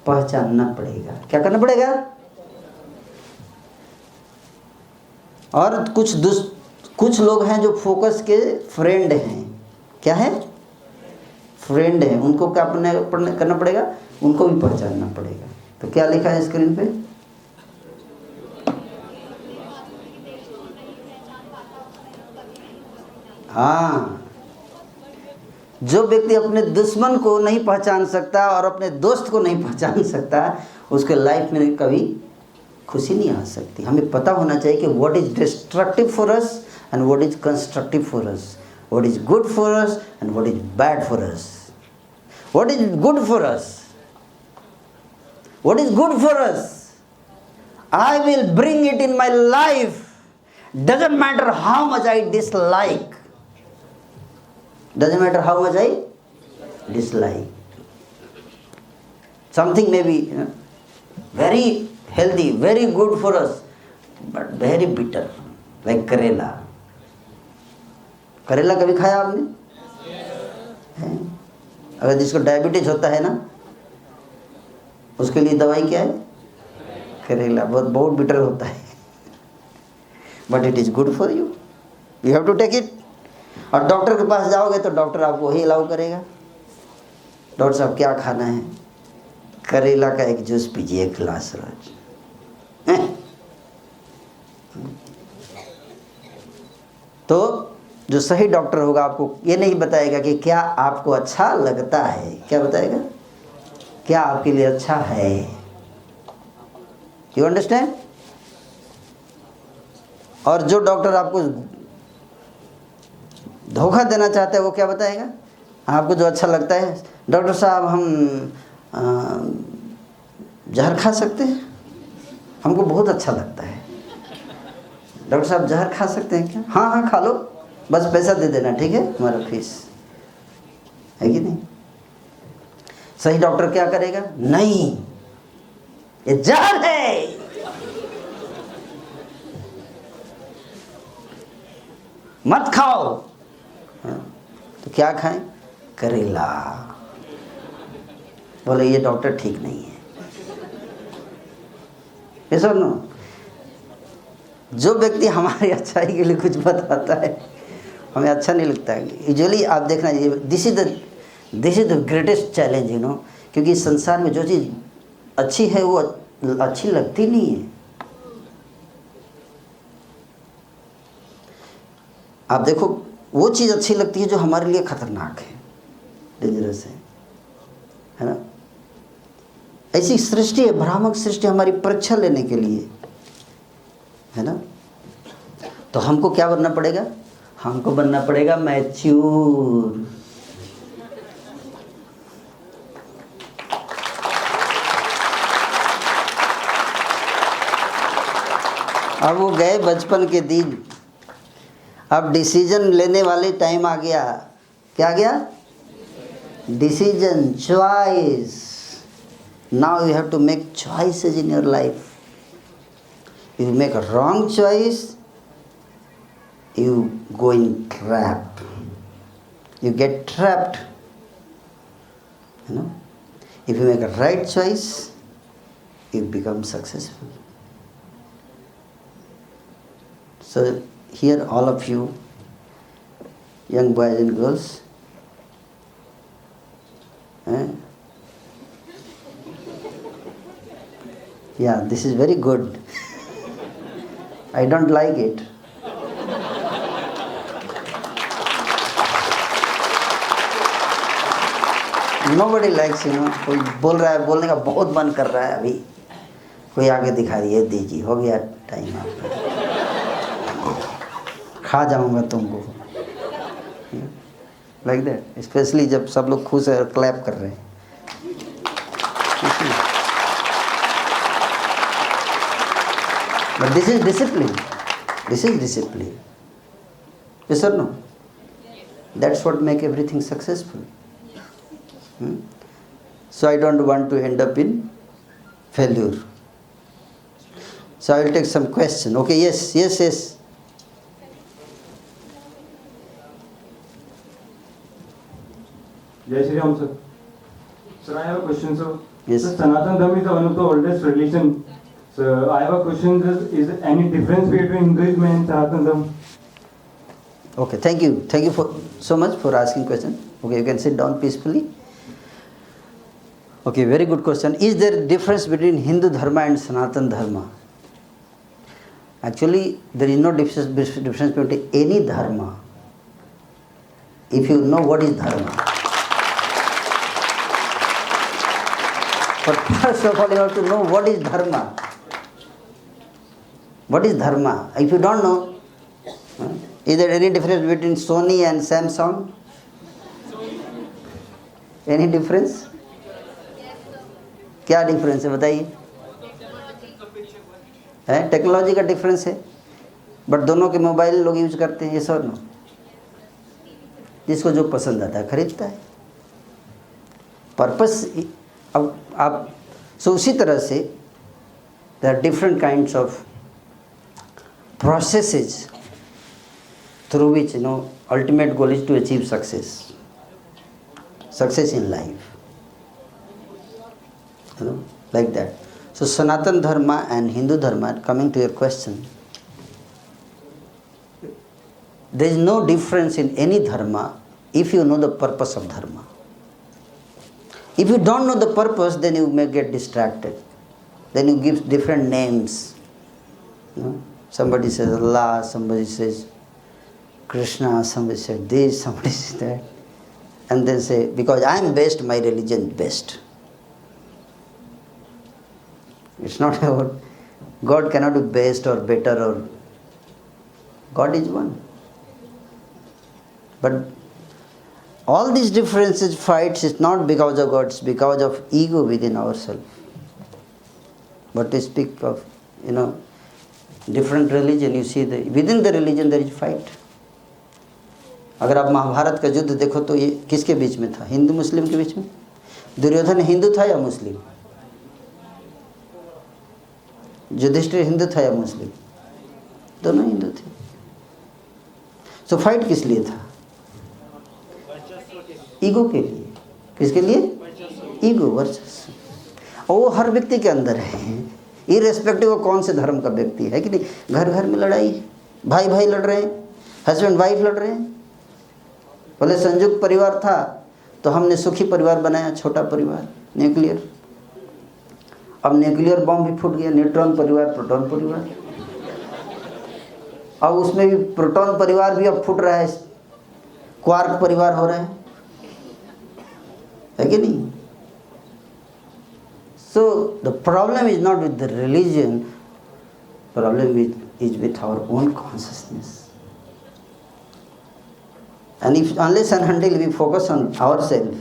पहचानना पड़ेगा। क्या करना पड़ेगा? और कुछ लोग हैं जो फोकस के फ्रेंड हैं। क्या है? फ्रेंड है। उनको क्या करना पड़ेगा? उनको भी पहचानना पड़ेगा। तो क्या लिखा है स्क्रीन पे? हाँ, जो व्यक्ति अपने दुश्मन को नहीं पहचान सकता और अपने दोस्त को नहीं पहचान सकता, उसके लाइफ में कभी खुशी नहीं आ सकती। हमें पता होना चाहिए कि what is destructive for us and what is constructive for us, what is good for us and what is bad for us. What is good for us? What is good for us? I will bring it in my life, doesn't matter how much I dislike, doesn't matter how much I dislike. Something may be very healthy, very good for us, but very bitter, like करेला। करेला कभी खाया आपने? है? अगर जिसको diabetes होता है ना, उसके लिए दवाई क्या है? करेला। बहुत बिटर होता है, but it is good for you, you have to take it. और डॉक्टर के पास जाओगे तो डॉक्टर आपको वही अलाउ करेगा। डॉक्टर साहब क्या खाना है? करेला का एक जूस पीजिए, एक गिलास रोज। तो जो सही डॉक्टर होगा आपको ये नहीं बताएगा कि क्या आपको अच्छा लगता है, क्या बताएगा? क्या आपके लिए अच्छा है। You understand? और जो डॉक्टर आपको धोखा देना चाहता है वो क्या बताएगा? आपको जो अच्छा लगता है, डॉक्टर साहब हम जहर खा सकते हैं? हमको बहुत अच्छा लगता है। डॉक्टर साहब जहर खा सकते हैं क्या? हाँ हाँ खा लो, बस पैसा दे देना, ठीक है, हमारा फीस है कि नहीं? सही डॉक्टर क्या करेगा? नहीं, ये जहर है, मत खाओ। तो क्या खाएं? करेला। बोले ये डॉक्टर ठीक नहीं है। ये सुनो, जो व्यक्ति हमारी अच्छाई के लिए कुछ बताता है हमें अच्छा नहीं लगता है। यूजुअली आप देखना, ये this is the greatest challenge, you know, क्योंकि संसार में जो चीज़ अच्छी है वो अच्छी लगती नहीं है। आप देखो, वो चीज़ अच्छी लगती है जो हमारे लिए खतरनाक है, डेंजरस है ना? ऐसी सृष्टि है, भ्रामक सृष्टि हमारी परीक्षा लेने के लिए, है ना? तो हमको क्या बनना पड़ेगा? हमको बनना पड़ेगा मैच्योर। अब वो गए बचपन के दिन, अब डिसीजन लेने वाले टाइम आ गया। क्या आ गया? Decision, choice. Now you have to make choices in your life. If you make a wrong choice, you go in trap. You get trapped. You know? If you make a right choice, you become successful. So here all of you, young boys and girls, yeah, this is very good. I don't like it. Nobody likes, कोई बोल रहा है, बोलने का बहुत मन कर रहा है अभी, कोई आगे दिखा दिए, दीजिए, हो गया टाइम आपका, खा जाऊंगा तुमको, लाइक दैट. स्पेशली जब सब लोग खुश है और क्लैप कर रहे हैं. But this is discipline. This is discipline. Yes or no? That's what make everything successful. So I don't want to end up in failure. So I will take some question. Okay, yes. Jai Shri Ram, sir. Sir, I have a question, sir. Yes. Sir, Sanatan Dharma is one of the oldest religion. So I have a question, is any difference between Hinduism and Sanatan Dharma? Okay, thank you. Thank you so much for asking question. Okay, you can sit down peacefully. Okay, very good question. Is there a difference between Hindu Dharma and Sanatan Dharma? Actually, there is no difference between any dharma. If you know what is dharma. But first of all, you have to know what is dharma. What is dharma? If you don't know, is there any difference between Sony and Samsung? Any difference? क्या difference है बताइए? है technology का difference है, but दोनों के mobile लोग use करते हैं, ये सर नो. जिसको जो पसंद आता है खरीदता है. पर्पस अब आप सो उसी तरह से there are different kinds of processes through which ultimate goal is to achieve success in life, like that. So Sanatan Dharma and Hindu Dharma, coming to your question, there is no difference in any dharma if you know the purpose of dharma. If you don't know the purpose, then you may get distracted, then you give different names. Somebody says Allah, somebody says Krishna, somebody says this, somebody says that. And then say, because I am best, my religion is best. It's not about, God cannot be best or better, or God is one. But all these differences, fights, is not because of God, it's because of ego within ourselves. But to speak of, different religion, you see within the religion there is fight. अगर आप महाभारत का युद्ध देखो तो ये किसके बीच में था? हिंदू मुस्लिम के बीच में. दुर्योधन हिंदू था या मुस्लिम? युधिष्ठिर हिंदू था या मुस्लिम? दोनों हिंदू थे. सो फाइट किस लिए था? ईगो के लिए. किसके लिए? ईगो, वर्चस्व. और वो हर व्यक्ति के अंदर है, इरेस्पेक्टिव ऑफ कौन से धर्म का व्यक्ति है कि नहीं. घर घर में लड़ाई, भाई भाई लड़ रहे हैं, हस्बैंड वाइफ लड़ रहे हैं. पहले संयुक्त परिवार था तो हमने सुखी परिवार बनाया, छोटा परिवार, न्यूक्लियर. अब न्यूक्लियर बॉम्ब भी फूट गया, न्यूट्रॉन परिवार, प्रोटॉन परिवार. अब उसमें भी प्रोटॉन परिवार भी अब फूट रहा है, क्वार्क परिवार हो रहा है कि नहीं. So the problem is not with the religion, problem is with our own consciousness. And if unless and until we focus on ourselves,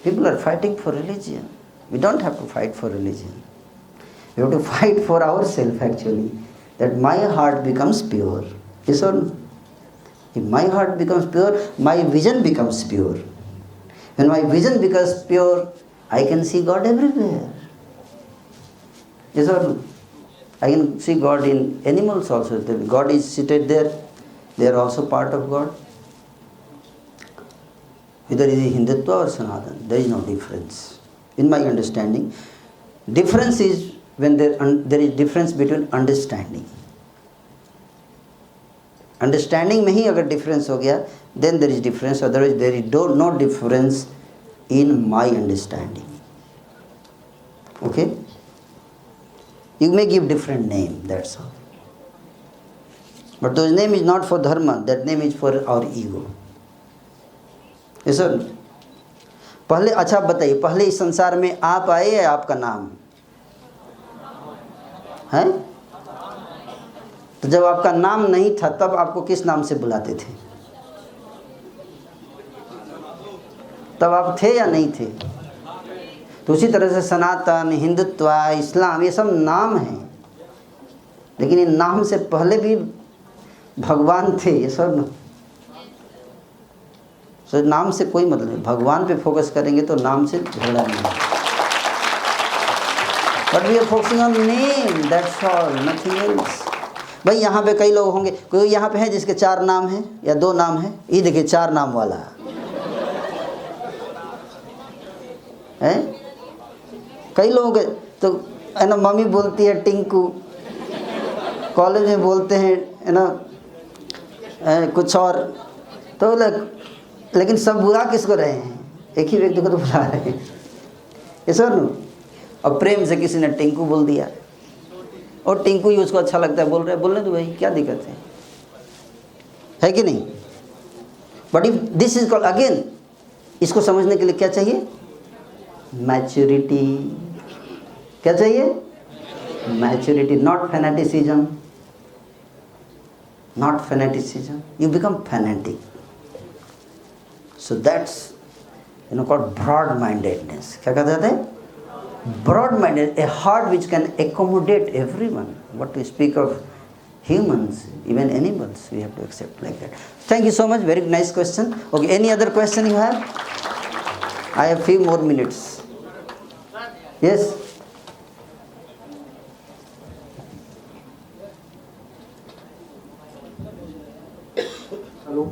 people are fighting for religion. We don't have to fight for religion. We have to fight for ourselves actually, that my heart becomes pure. Yes or no? If my heart becomes pure, my vision becomes pure. When my vision becomes pure, I can see God everywhere. Yes or no? I can see God in animals also. God is seated there. They are also part of God. Whether it is Hindutva or Sanatana, there is no difference. In my understanding, difference is when there is difference between understanding. Understanding में ही अगर difference हो गया, then there is difference. Otherwise, there is no difference in my understanding. Okay? You may give different name, that's all. But those name is not for dharma, that name is for our ego. Yes sir? पहले अच्छा बताइए, पहले इस संसार में आप आए या आपका नाम है? तो जब आपका नाम नहीं था तब आपको किस नाम से बुलाते थे? तब आप थे या नहीं थे? तो उसी तरह से सनातन, हिंदुत्व, इस्लाम ये सब नाम हैं, लेकिन इन नाम से पहले भी भगवान थे। ये सब तो नाम से कोई मतलब नहीं, भगवान पे फोकस करेंगे तो नाम से झगड़ा नहीं है। But we are focusing on name, that's all, nothing else. भाई यहाँ पे कई लोग होंगे, कोई यहाँ पे है जिसके 4 नाम हैं या 2 नाम हैं, ये देखिए 4 नाम वाला है। कई लोग तो है ना, मम्मी बोलती है टिंकू, कॉलेज में बोलते हैं है ना कुछ और, तो लेकिन सब बुला किसको रहे हैं? एक ही व्यक्ति को तो बुला रहे हैं। ये सर नो, और प्रेम से किसी ने टिंकू बोल दिया और टिंकू ही उसको अच्छा लगता है, बोल रहे बोलने तो भाई क्या दिक्कत है कि नहीं? But if this is called, again इसको समझने के लिए क्या चाहिए? मैच्योरिटी। क्या चाहिए? Maturity, not fanaticism, not fanaticism. You become fanatic. So that's called broad-mindedness. क्या कहते हैं? Broad-minded, a heart which can accommodate everyone. What to speak of humans, even animals, we have to accept like that. Thank you so much. Very nice question. Okay, any other question you have? I have few more minutes. Yes. Hello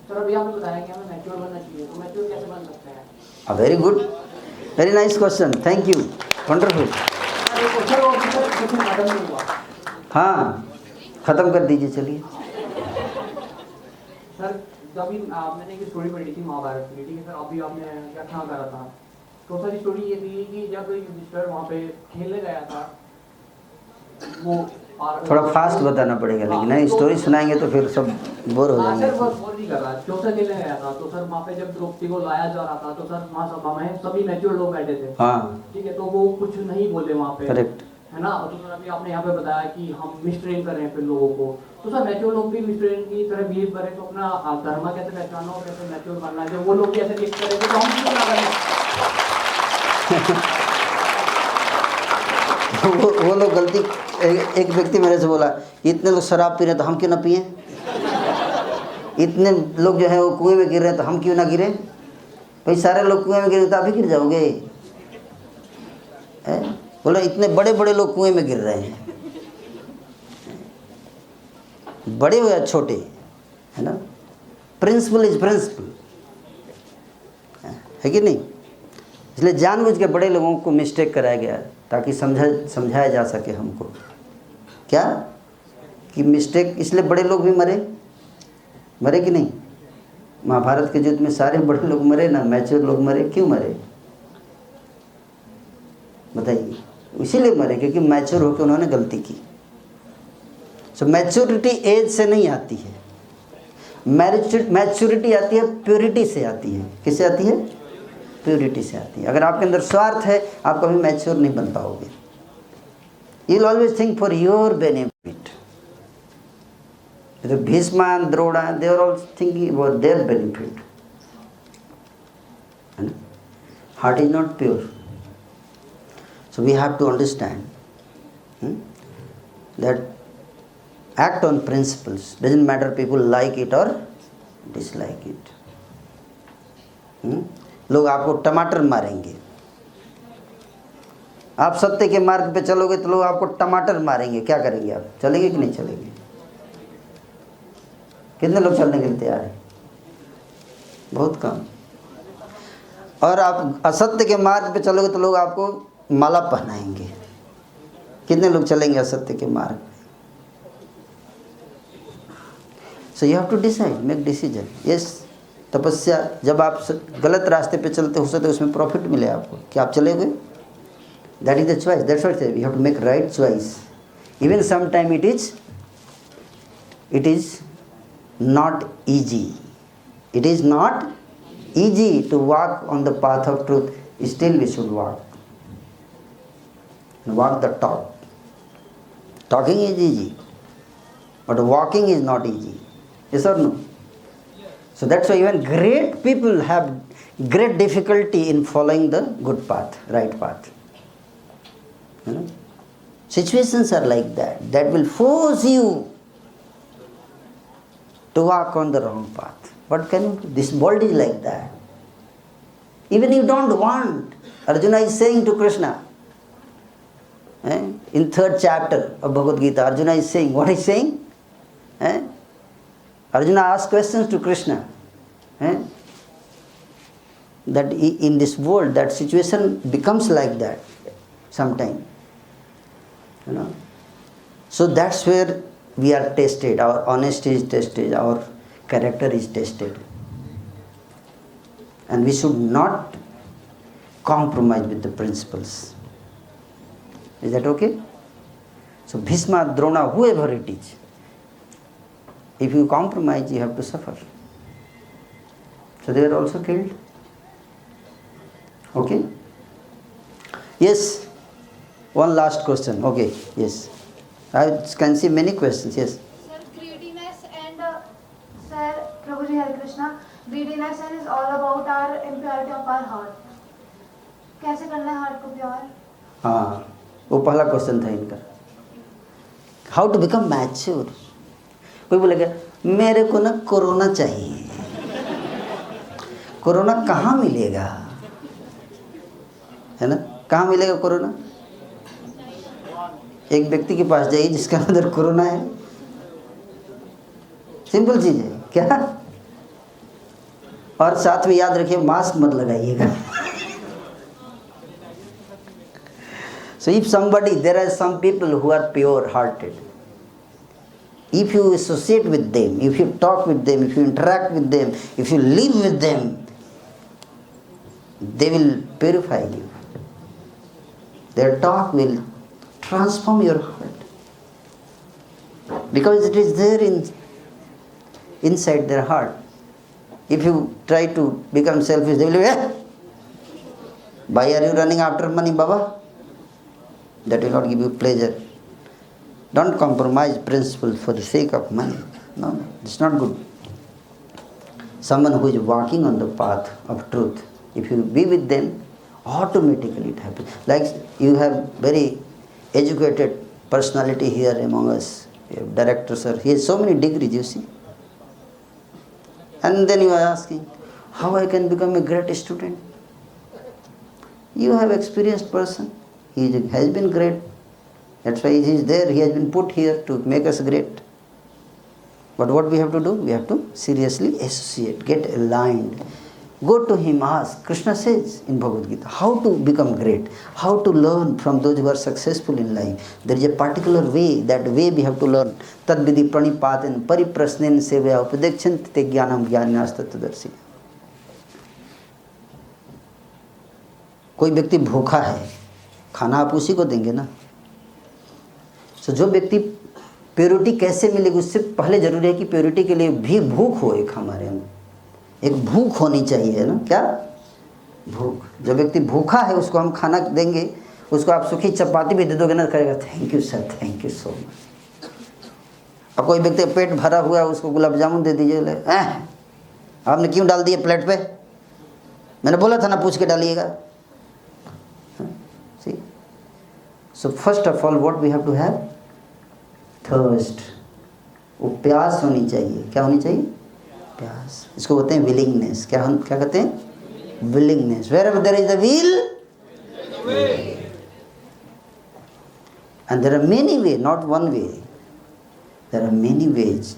sir, अभी आपने बताया कि हमें mature बनना चाहिए, तो mature कैसे बन सकते हैं? Very good, very nice question, thank you, wonderful. हाँ, ख़त्म कर दीजिए, चलिए। सर, जब मैंने एक स्टोरी पढ़ी थी महाभारत की, ठीक है सर, अभी आपने व्याख्यान करा था, तो सर स्टोरी ये थी कि जब युधिष्ठिर वहाँ पे खेलने गया था, वो थोड़ा फास्ट बताना पड़ेगा, लेकिन नहीं स्टोरी सुनाएंगे तो फिर सब बोर हो जाएंगे। सर बोर नहीं कर रहा, चौथा खेलने गया था, तो सर वहाँ पे जब द्रौपदी को लाया जा रहा था, तो सर महासभा में सभी मैच्योर लोग बैठे थे, हाँ ठीक है, तो वो कुछ नहीं बोले वहाँ पे, करेक्ट है ना। तो सर अभी आपने यहाँ पे बताया कि हम मिसट्रेन कर रहे हैं फिर लोगों को, तो सर मैच्योर लोग भी मिसट्रेन की तरह बिहेव करें, तो अपना धर्म कैसे पहचाना और कैसे मैच्योर बनना है? जब वो लोग कैसे बिहेव करेंगे तो हम क्यों ना करें? वो लोग गलती, एक व्यक्ति मेरे से बोला, इतने लोग शराब पी रहे तो हम क्यों ना पिए? इतने लोग जो है वो कुएं में गिर रहे हैं तो हम क्यों ना गिरे? भाई सारे लोग कुएं में गिरे तो आप भी गिर जाओगे। बोला इतने बड़े बड़े लोग कुएं में गिर रहे हैं, बड़े हो या छोटे, है ना। प्रिंसिपल इज प्रिंसिपल, है कि नहीं? इसलिए जानबूझ के बड़े लोगों को मिस्टेक कराया गया ताकि समझाया जा सके हमको, क्या कि मिस्टेक, इसलिए बड़े लोग भी मरे कि नहीं? महाभारत के युद्ध में सारे बड़े लोग मरे ना, मैच्योर लोग मरे। क्यों मरे बताइए? इसीलिए मरे क्योंकि मैच्योर होकर उन्होंने गलती की। सो मैच्योरिटी एज से नहीं आती है, मैच्योरिटी आती है प्योरिटी से आती है। किससे आती है? प्योरिटी से आती है। अगर आपके अंदर स्वार्थ है आप कभी मैच्योर नहीं बन पाओगे। You will always think for your benefit. Bhishma and Drona, they are all thinking about their benefit, है ना। Heart is not pure. So we have to understand That act on principles. Doesn't matter people like it or dislike it. लोग आपको टमाटर मारेंगे, आप सत्य के मार्ग पे चलोगे तो लोग आपको टमाटर मारेंगे, क्या करेंगे आप? चलेंगे कि नहीं चलेंगे? कितने लोग चलने के लिए तैयार हैं? बहुत कम। और आप असत्य के मार्ग पे चलोगे तो लोग आपको माला पहनाएंगे। कितने लोग चलेंगे असत्य के मार्ग पे? So you have to decide, make decision. Yes, तपस्या, जब आप गलत रास्ते पे चलते हो सकते उसमें प्रॉफिट मिले आपको, क्या आप चलेंगे? That is the choice, that's what you have to make right choice. Even some time it is not easy. It is not easy to walk on the path of truth. Still we should walk. Walk the talk. Talking is easy, but walking is not easy. Yes or no? So that's why even great people have great difficulty in following the good path, right path. You know? Situations are like that. That will force you to walk on the wrong path. What can you do? This world is like that. Even you don't want. Arjuna is saying to Krishna, in 3rd chapter of Bhagavad Gita, Arjuna is saying, what is saying? Arjuna asks questions to Krishna. That in this world, that situation becomes like that sometime. You know. So that's where we are tested, our honesty is tested, our character is tested. And we should not compromise with the principles. Is that okay? So Bhishma, Drona, whoever it is, if you compromise, you have to suffer. So they were also killed. Okay? Yes. One last question. Okay. Yes. I can see many questions. Yes. Sir, greediness and Sir Prabhuji Hare Krishna, greediness is all about our impurity of our heart. कैसे करना है heart को pure? हाँ, वो पहला question था इनका। How to become mature? कोई बोलेगा मेरे को ना कोरोना चाहिए। कोरोना कहाँ मिलेगा? है ना? कहाँ मिलेगा कोरोना? एक व्यक्ति के पास जाइए जिसके अंदर कोरोना है। सिंपल चीज है क्या? और साथ में याद रखिए मास्क मत लगाइएगा। So if somebody, there are some people who are pure hearted. If you associate with them, if you talk with them, if you interact with them, if you live with them, they will purify you. Their talk will transform your heart. Because it is there inside their heart. If you try to become selfish, they will be, why are you running after money, Baba? That will not give you pleasure. Don't compromise principles for the sake of money. No, it's not good. Someone who is walking on the path of truth, if you be with them, automatically it happens. Like you have very educated personality here among us. You have director, sir. He has so many degrees, you see. And then you are asking, how I can become a great student? You have experienced person. He has been great. That's why he is there. He has been put here to make us great. But what we have to do? We have to seriously associate, get aligned. Go to him, ask. Krishna says in Bhagavad Gita, how to become great, how to learn from those who are successful in life. There is a particular way, that way we have to learn. Tad vidhi pranipaten pariprasnen sevaya upadekshant te jnanam jnanaas tattvadarshi. कोई व्यक्ति भूखा है, खाना आप उसी को देंगे ना। तो जो व्यक्ति प्योरिटी कैसे मिलेगी, उससे पहले जरूरी है कि प्योरिटी के लिए भी भूख हो एक हमारे अंदर। एक भूख होनी चाहिए ना, क्या भूख। जो व्यक्ति भूखा है उसको हम खाना देंगे, उसको आप सूखी चपाती भी दे दोगे ना, कहेगा thank you sir, thank you so much. और कोई व्यक्ति पेट भरा हुआ है उसको गुलाब जामुन दे दीजिए, आपने क्यों डाल दिए प्लेट पे, मैंने बोला था ना पूछ के डालिएगा। So first of all, what we have to have? Thirst. वो प्यास होनी चाहिए. क्या होनी चाहिए? प्यास. इसको बोलते हैं willingness. क्या कहते हैं? Willingness. Wherever there is the will, and there are many ways, not one way. There are many ways.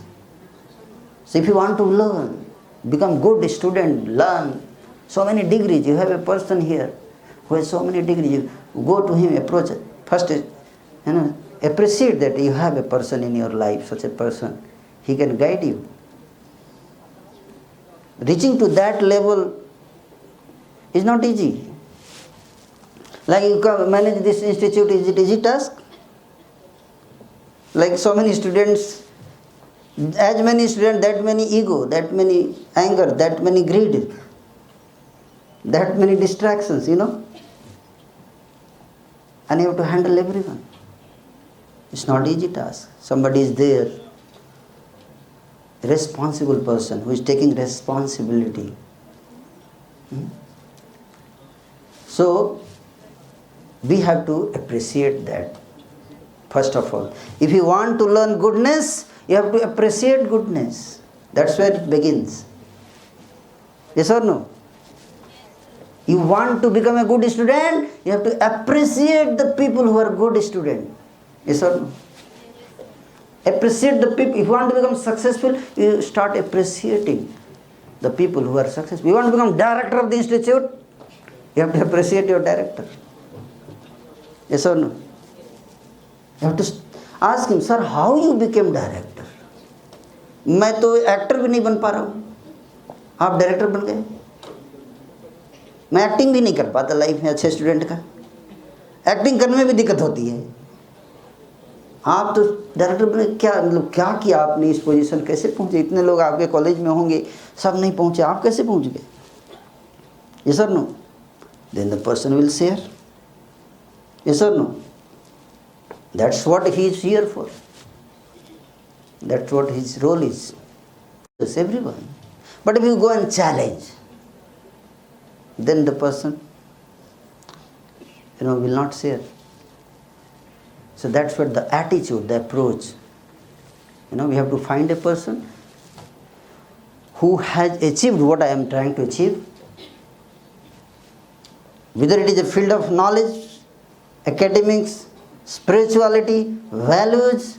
So if you want to learn, become good student, learn so many degrees. You have a person here who has so many degrees. You go to him, approach it. First, appreciate that you have a person in your life, such a person. He can guide you. Reaching to that level is not easy. Like you can manage this institute, is it easy task? Like so many students, as many students, that many ego, that many anger, that many greed, that many distractions, and you have to handle everyone. It's not easy task. Somebody is there, a responsible person who is taking responsibility. So we have to appreciate that. First of all, if you want to learn goodness, you have to appreciate goodness. That's where it begins. Yes or no? You want to become a good student, you have to appreciate the people who are good students. Yes or no? Appreciate the people. If you want to become successful, you start appreciating the people who are successful. You want to become director of the institute, you have to appreciate your director. Yes or no? You have to ask him, sir, how you became director? मैं तो actor भी नहीं बन पा रहा हूँ, आप director बन गए. मैं एक्टिंग भी नहीं कर पाता लाइफ में अच्छे स्टूडेंट का. एक्टिंग करने में भी दिक्कत होती है. आप तो डायरेक्टर बने, क्या मतलब क्या किया आपने, इस पोजीशन कैसे पहुँचे? इतने लोग आपके कॉलेज में होंगे, सब नहीं पहुँचे, आप कैसे पहुँच गए? Yes or no? Then the person will share. Yes or no? That's what he is here for. That's what his role is. Yes, everyone. But if you go and challenge, then the person, will not share. So that's what the attitude, the approach. We have to find a person who has achieved what I am trying to achieve. Whether it is a field of knowledge, academics, spirituality, values,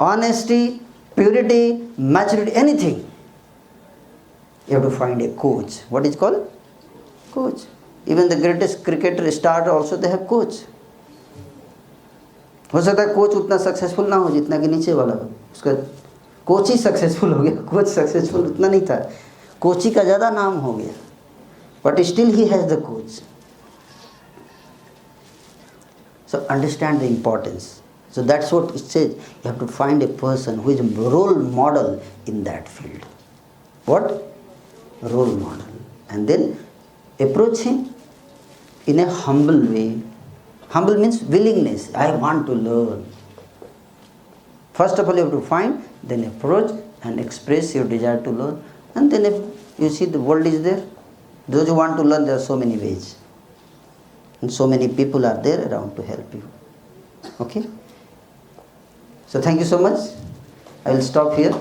honesty, purity, maturity, anything. You have to find a coach. What is called? Coach. Even the greatest cricketer star also they have coach. हो सकता है coach उतना successful ना हो जितना कि नीचे वाला हो, उसका कोच ही सक्सेसफुल हो गया, कोच सक्सेसफुल उतना नहीं था, कोच ही का ज़्यादा नाम हो गया, but still he has the coach. So understand the importance. So that's what it says. You have to find a person who is a role model in that field. What? Role model. And then approach him in a humble way. Humble means willingness. I want to learn. First of all, you have to find, then approach and express your desire to learn. And then if you see the world is there, those who want to learn, there are so many ways. And so many people are there around to help you. Okay? So thank you so much. I will stop here.